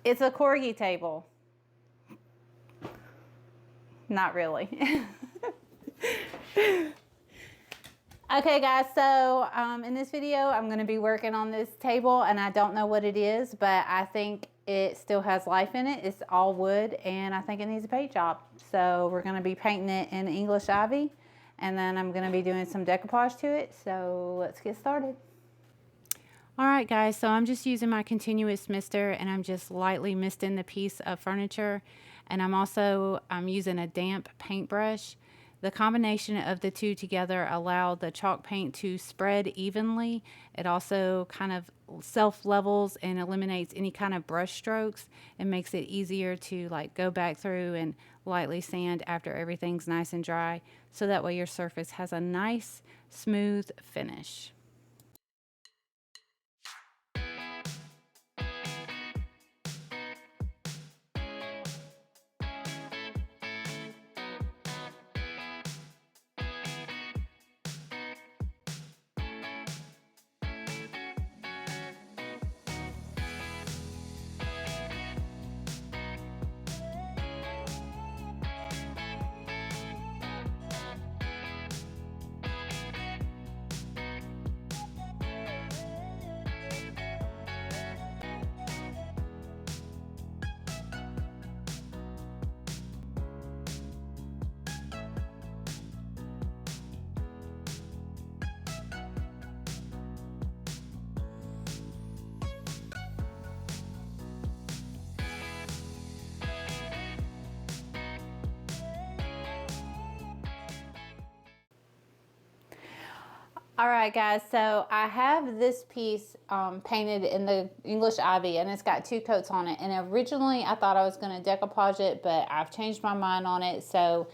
It's a corgi table. Not really. Okay guys, so in this video I'm going to be working on this table, and I don't know what it is, but I think it still has life in it. It's all wood, and I think it needs a paint job. So we're going to be painting it in English ivy, and then I'm going to be doing some decoupage to it. So let's get started. Alright guys, so I'm just using my continuous mister, and I'm just lightly misting the piece of furniture, and I'm using a damp paintbrush. The combination of the two together allow the chalk paint to spread evenly. It also kind of self-levels and eliminates any kind of brush strokes and makes it easier to like go back through and lightly sand after everything's nice and dry, so that way your surface has a nice smooth finish. Alright guys, so I have this piece painted in the English ivy, and it's got 2 coats on it. And originally I thought I was going to decoupage it, but I've changed my mind on it. So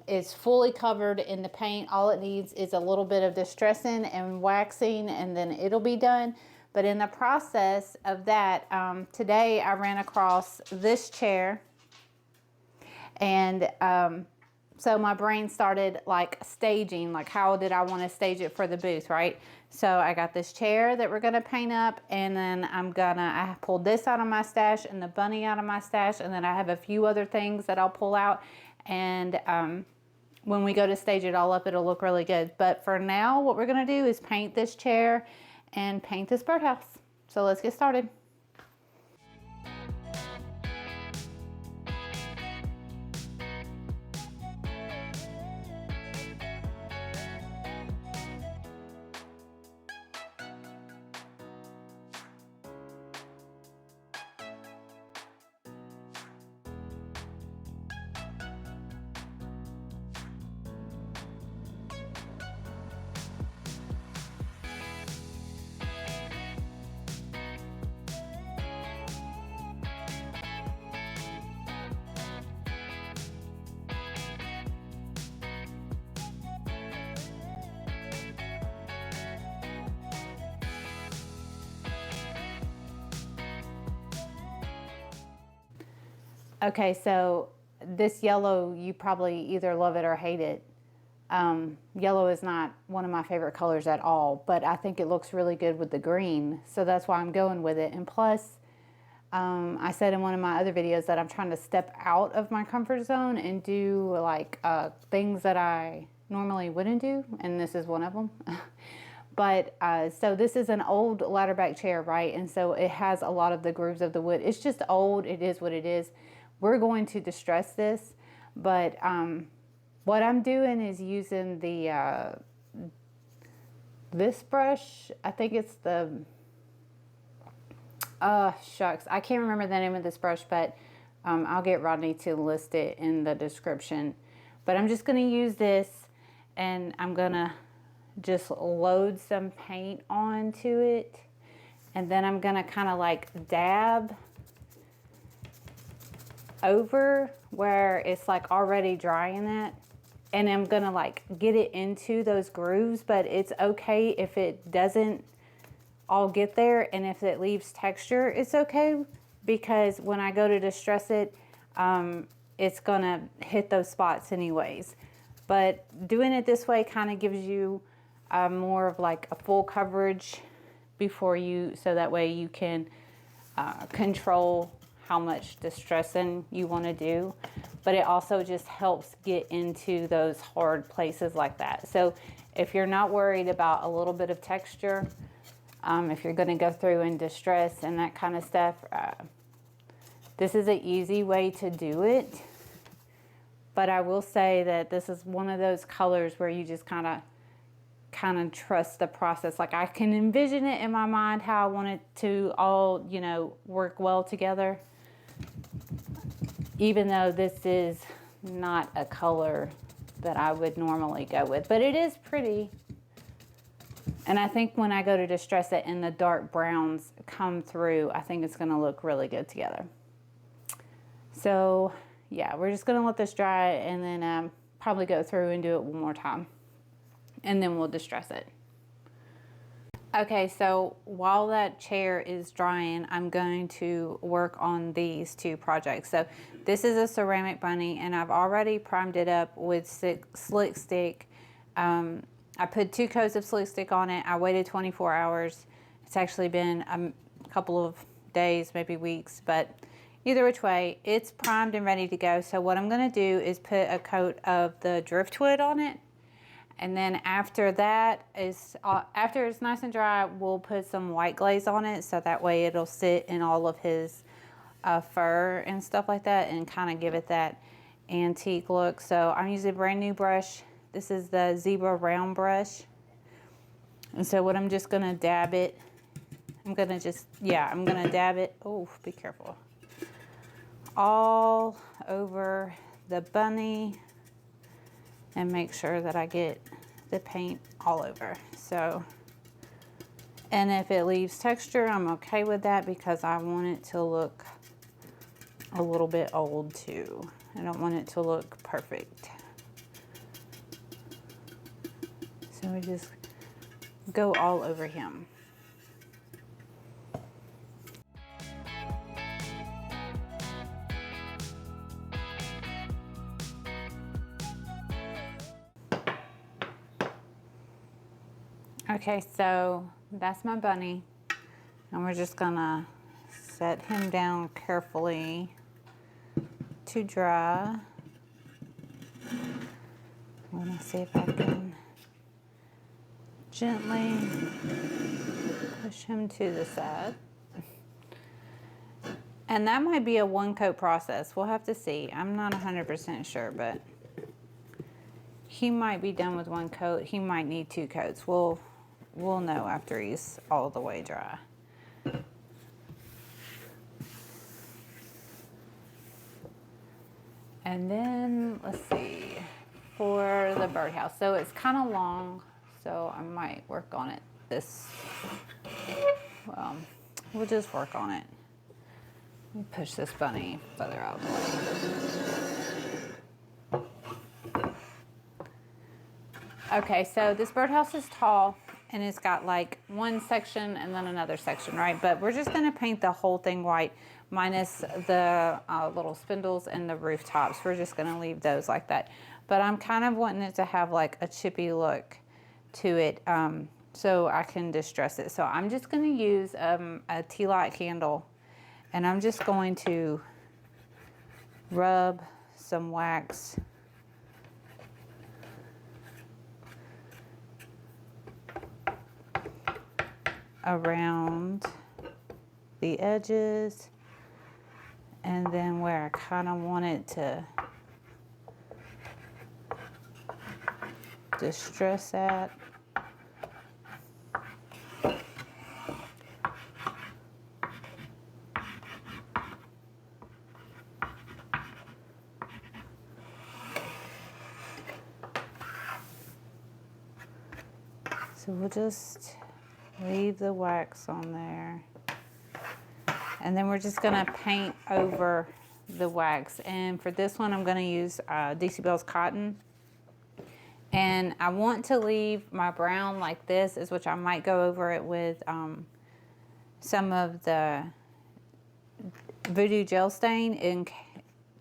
it's fully covered in the paint. All it needs is a little bit of distressing and waxing, and then it'll be done. But in the process of that, today I ran across this chair, and so my brain started like staging, like how did I want to stage it for the booth, right? So I got this chair that we're going to paint up, and then I pulled this out of my stash and the bunny out of my stash, and then I have a few other things that I'll pull out, and when we go to stage it all up, it'll look really good. But for now, what we're going to do is paint this chair and paint this birdhouse. So let's get started. Okay, so this yellow, you probably either love it or hate it. Yellow is not one of my favorite colors at all, but I think it looks really good with the green, so that's why I'm going with it. And plus, I said in one of my other videos that I'm trying to step out of my comfort zone and do like things that I normally wouldn't do, and this is one of them. But so this is an old ladder back chair, right? And so it has a lot of the grooves of the wood. It's just old. It is what it is. We're going to distress this, but what I'm doing is using the this brush. I think it's the shucks, I can't remember the name of this brush, but I'll get Rodney to list it in the description. But I'm just going to use this, and I'm going to just load some paint onto it, and then I'm going to kind of like dab over where it's like already drying it, and I'm gonna like get it into those grooves. But it's okay if it doesn't all get there, and if it leaves texture, it's okay, because when I go to distress it, it's gonna hit those spots anyways. But doing it this way kind of gives you more of like a full coverage before you, so that way you can control how much distressing you want to do, but it also just helps get into those hard places like that. So if you're not worried about a little bit of texture, if you're going to go through and distress and that kind of stuff, this is an easy way to do it. But I will say that this is one of those colors where you just kind of trust the process. Like, I can envision it in my mind how I want it to all, you know, work well together. Even though this is not a color that I would normally go with, but it is pretty. And I think when I go to distress it and the dark browns come through, I think it's going to look really good together. So yeah, we're just going to let this dry and then probably go through and do it one more time. And then we'll distress it. Okay, so while that chair is drying, I'm going to work on these two projects. So this is a ceramic bunny, and I've already primed it up with slick stick. I put 2 coats of slick stick on it. I waited 24 hours. It's actually been a couple of days, maybe weeks, but either which way, it's primed and ready to go. So what I'm going to do is put a coat of the driftwood on it. And then after that, after it's nice and dry, we'll put some white glaze on it. So that way it'll sit in all of his fur and stuff like that and kind of give it that antique look. So I'm using a brand new brush. This is the Zebra round brush. And so what I'm just going to dab it. I'm going to dab it. Oh, be careful. All over the bunny. And make sure that I get the paint all over. So, and if it leaves texture, I'm okay with that because I want it to look a little bit old too. I don't want it to look perfect. So we just go all over him. Okay, so that's my bunny, and we're just gonna set him down carefully to dry. I'm gonna see if I can gently push him to the side. And that might be a 1-coat process. We'll have to see. I'm not 100% sure, but he might be done with 1 coat. He might need 2 coats. We'll know after he's all the way dry. And then, let's see, for the birdhouse. So it's kind of long, so I might work on it well, we'll just work on it. Let me push this bunny further out of the way. Okay, so this birdhouse is tall. And it's got like one section and then another section, right? But we're just gonna paint the whole thing white minus the little spindles and the rooftops. We're just gonna leave those like that. But I'm kind of wanting it to have like a chippy look to it so I can distress it. So I'm just gonna use a tea light candle, and I'm just going to rub some wax around the edges, and then where I kind of want it to distress at. So we'll just leave the wax on there. And then we're just gonna paint over the wax. And for this one, I'm gonna use Dixie Belle's cotton. And I want to leave my brown like this, which I might go over it with some of the Voodoo gel stain, and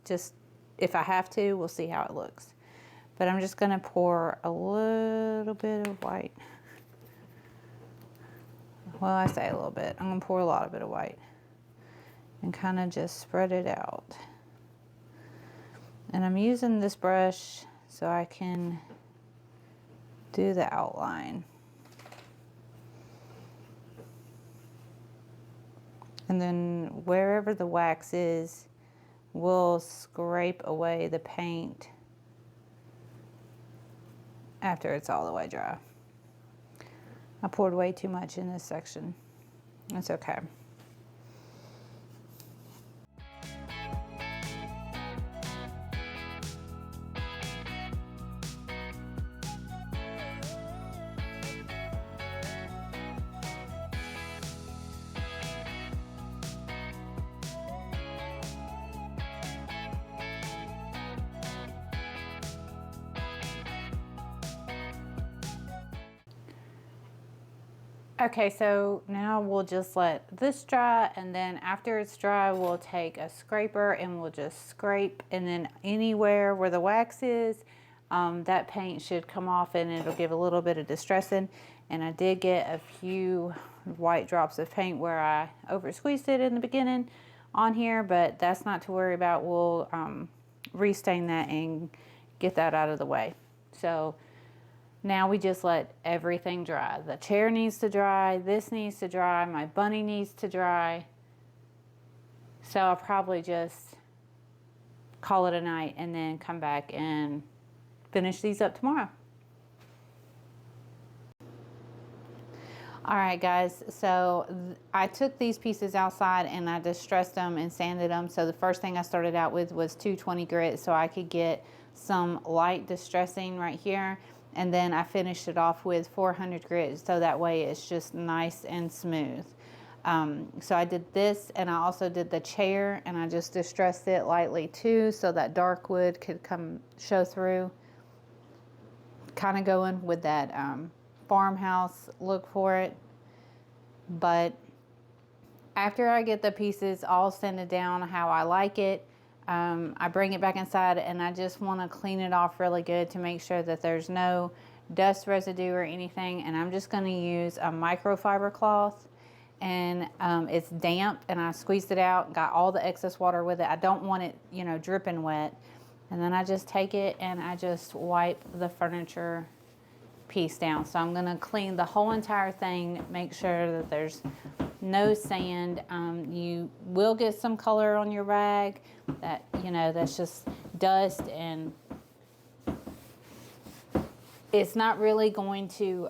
just, if I have to, we'll see how it looks. But I'm just gonna pour a little bit of white. Well, I say a little bit. I'm gonna pour a lot of it of white. and kind of just spread it out. And I'm using this brush so I can do the outline. And then wherever the wax is, we'll scrape away the paint after it's all the way dry. I poured way too much in this section. It's okay. Okay, so now we'll just let this dry, and then after it's dry, we'll take a scraper and we'll just scrape, and then anywhere where the wax is, that paint should come off and it'll give a little bit of distressing. And I did get a few white drops of paint where I over squeezed it in the beginning on here, but that's not to worry about. We'll restain that and get that out of the way. So now we just let everything dry. The chair needs to dry, this needs to dry, my bunny needs to dry. So I'll probably just call it a night and then come back and finish these up tomorrow. All right, guys, so I took these pieces outside and I distressed them and sanded them. So the first thing I started out with was 220 grit so I could get some light distressing right here. And then I finished it off with 400 grit so that way it's just nice and smooth. So I did this, and I also did the chair, and I just distressed it lightly too so that dark wood could show through. Kind of going with that farmhouse look for it. But after I get the pieces all sanded down how I like it, I bring it back inside and I just want to clean it off really good to make sure that there's no dust residue or anything. And I'm just going to use a microfiber cloth, and it's damp, and I squeezed it out, got all the excess water with it. I don't want it, you know, dripping wet. And then I just take it and I just wipe the furniture piece down. So I'm going to clean the whole entire thing, make sure that there's no sand. You will get some color on your rag, that, you know, that's just dust, and it's not really going to,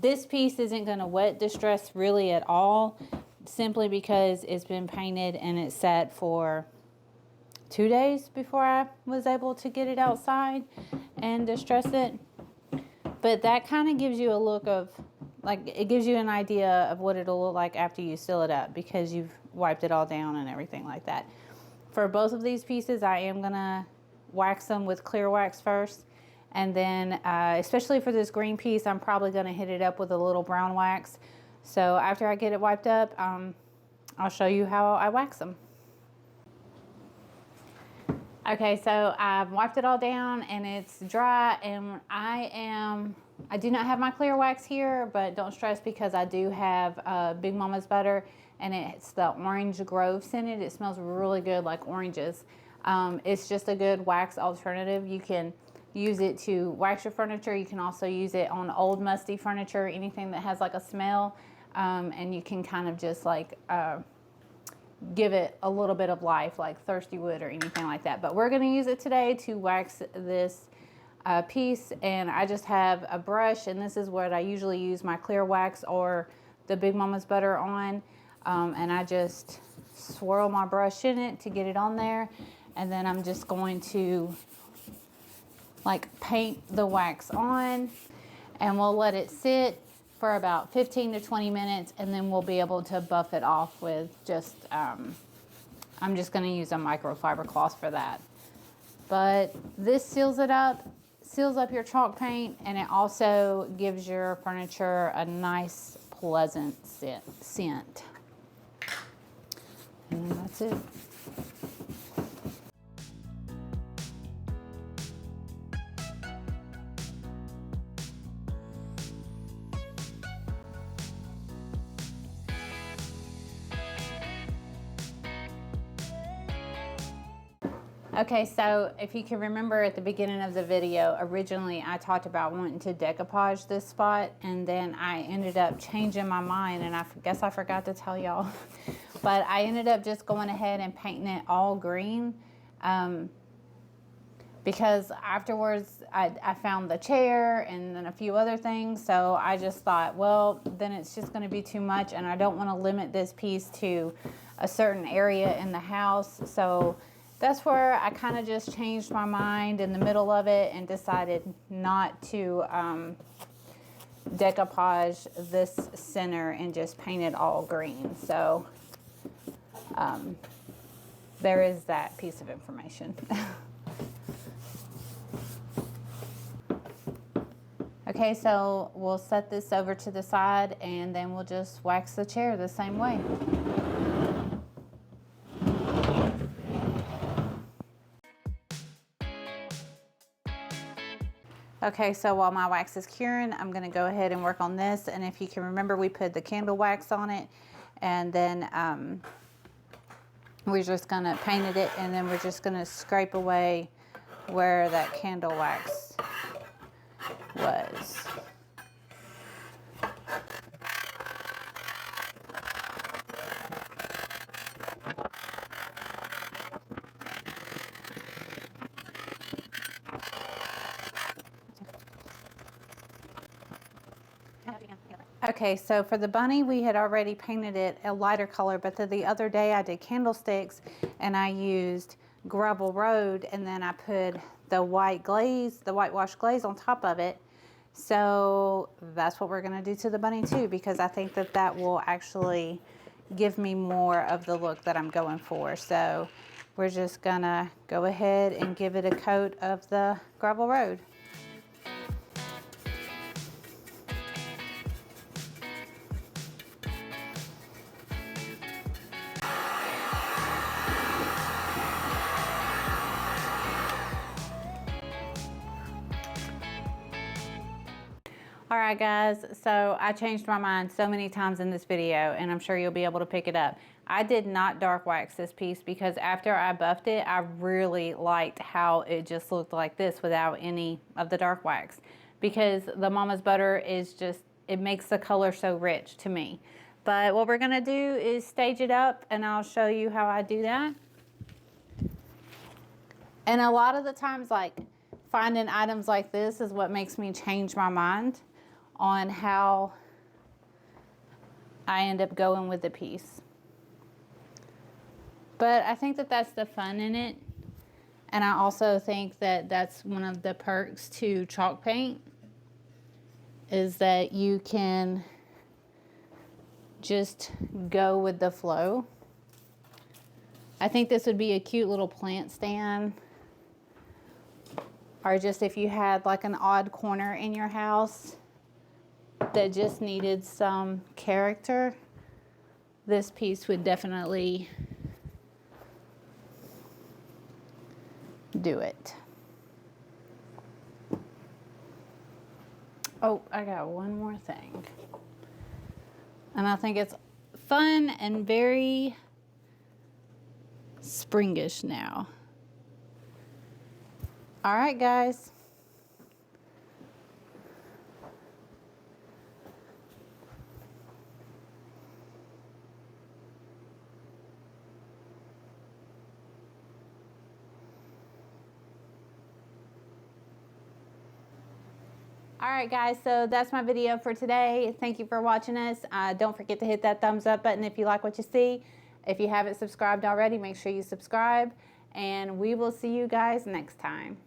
this piece isn't going to wet distress really at all, simply because it's been painted and it sat for 2 days before I was able to get it outside and distress it. But that kind of gives you a look of, like, it gives you an idea of what it'll look like after you seal it up, because you've wiped it all down and everything like that. For both of these pieces, I am going to wax them with clear wax first. And then, especially for this green piece, I'm probably going to hit it up with a little brown wax. So after I get it wiped up, I'll show you how I wax them. Okay, so I've wiped it all down and it's dry, and I do not have my clear wax here, but don't stress, because I do have Big Mama's butter, and it's the orange grove scented. It smells really good, like oranges. It's just a good wax alternative. You can use it to wax your furniture. You can also use it on old musty furniture, anything that has like a smell, and you can kind of just like give it a little bit of life, like thirsty wood or anything like that. But we're going to use it today to wax this piece, and I just have a brush, and this is what I usually use my clear wax or the Big Mama's butter on, and I just swirl my brush in it to get it on there, and then I'm just going to like paint the wax on, and we'll let it sit for about 15 to 20 minutes, and then we'll be able to buff it off with just, I'm just going to use a microfiber cloth for that. But this seals it up, seals up your chalk paint, and it also gives your furniture a nice, pleasant scent. And that's it. Okay, so if you can remember at the beginning of the video, originally I talked about wanting to decoupage this spot, and then I ended up changing my mind, and I guess I forgot to tell y'all, but I ended up just going ahead and painting it all green, because afterwards I found the chair and then a few other things, so I just thought, well, then it's just going to be too much, and I don't want to limit this piece to a certain area in the house, so that's where I kind of just changed my mind in the middle of it and decided not to decoupage this center and just paint it all green. So there is that piece of information. Okay, so we'll set this over to the side and then we'll just wax the chair the same way. Okay, so while my wax is curing, I'm going to go ahead and work on this. And if you can remember, we put the candle wax on it, and then we're just going to paint it, and then we're just going to scrape away where that candle wax was. Okay, so for the bunny, we had already painted it a lighter color, but the other day I did candlesticks and I used Gravel Road, and then I put the white glaze, the whitewash glaze on top of it. So that's what we're gonna do to the bunny too, because I think that that will actually give me more of the look that I'm going for. So we're just gonna go ahead and give it a coat of the Gravel Road. All right, guys, so I changed my mind so many times in this video, and I'm sure you'll be able to pick it up. I did not dark wax this piece because after I buffed it, I really liked how it just looked like this without any of the dark wax, because the Mama's Butter is just, it makes the color so rich to me. But what we're gonna do is stage it up, and I'll show you how I do that. And a lot of the times, like, finding items like this is what makes me change my mind on how I end up going with the piece. But I think that that's the fun in it. And I also think that that's one of the perks to chalk paint, is that you can just go with the flow. I think this would be a cute little plant stand, or just if you had like an odd corner in your house that just needed some character, this piece would definitely do it. Oh, I got one more thing. And I think it's fun and very springish now. All right, guys. All right, guys, so that's my video for today. Thank you for watching us. Don't forget to hit that thumbs up button if you like what you see. If you haven't subscribed already, make sure you subscribe, and we will see you guys next time.